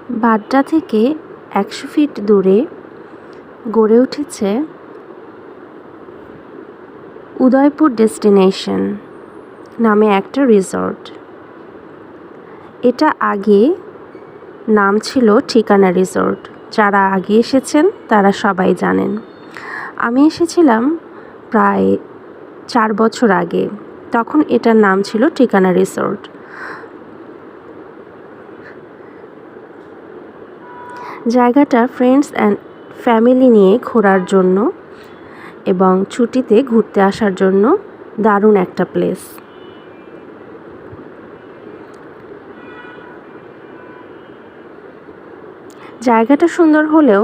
বাড্ডা থেকে ১০০ ফিট দূরে গড়ে উঠেছে উদয়পুর ডেস্টিনেশন নামে একটা রিসর্ট। এটা আগে নাম ছিল ঠিকানা রিসর্ট। যারা আগে এসেছেন তারা সবাই জানেন। আমি এসেছিলাম প্রায় ৪ বছর আগে, তখন এটার নাম ছিল ঠিকানা রিসর্ট। জায়গাটা ফ্রেন্ডস অ্যান্ড ফ্যামিলি নিয়ে ঘোরার জন্য এবং ছুটিতে ঘুরতে আসার জন্য দারুণ একটা প্লেস। জায়গাটা সুন্দর হলেও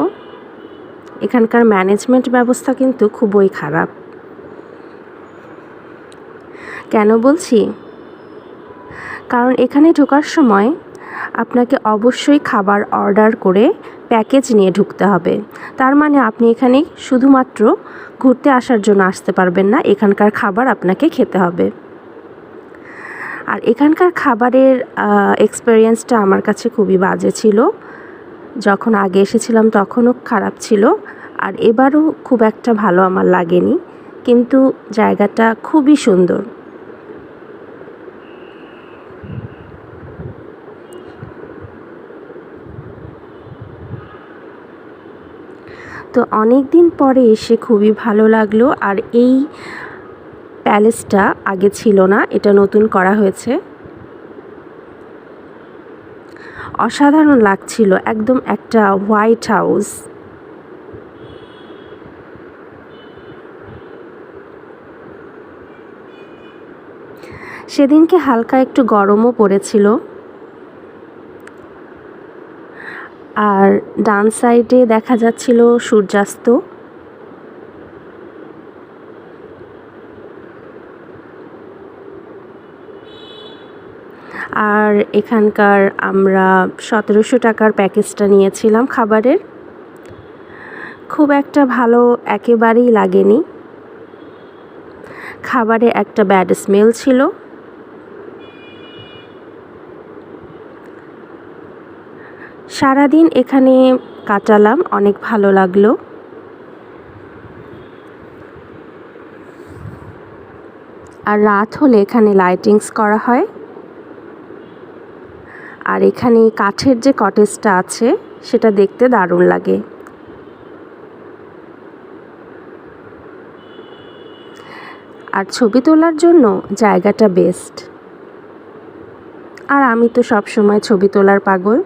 এখানকার ম্যানেজমেন্ট ব্যবস্থা কিন্তু খুবই খারাপ। কেন বলছি? কারণ এখানে ঢোকার সময় আপনাকে অবশ্যই খাবার অর্ডার করে প্যাকেজ নিয়ে ঢুকতে হবে। তার মানে আপনি এখানে শুধুমাত্র ঘুরতে আসার জন্য আসতে পারবেন না, এখানকার খাবার আপনাকে খেতে হবে। আর এখানকার খাবারের এক্সপেরিয়েন্সটা আমার কাছে খুবই বাজে ছিল। যখন আগে এসেছিলাম তখনও খারাপ ছিল, আর এবারও খুব একটা ভালো আমার লাগেনি, কিন্তু জায়গাটা খুবই সুন্দর। তো অনেক দিন পরে এসে খুবই ভালো লাগলো। আর এই প্যালেসটা আগে ছিল না, এটা নতুন করা হয়েছে। অসাধারণ লাগছিল, একদম একটা হোয়াইট হাউস। সেদিনকে হালকা একটু গরমও পড়েছিল। আর ডান সাইডে দেখা যাচ্ছিল সূর্যাস্ত। আর এখানকার আমরা ১৭০০ টাকার প্যাকেজটা নিয়েছিলাম খাবারের। খুব একটা ভালো একেবারেই লাগেনি। খাবারে একটা ব্যাড স্মেল ছিল। সারাদিন এখানে কাটালাম, অনেক ভালো লাগলো। আর রাত হলে এখানে লাইটিংস করা হয়। আর এখানে কাঠের যে কটেজটা আছে সেটা দেখতে দারুণ লাগে। আর ছবি তোলার জন্য জায়গাটা বেস্ট। আর আমি তো সব সময় ছবি তোলার পাগল।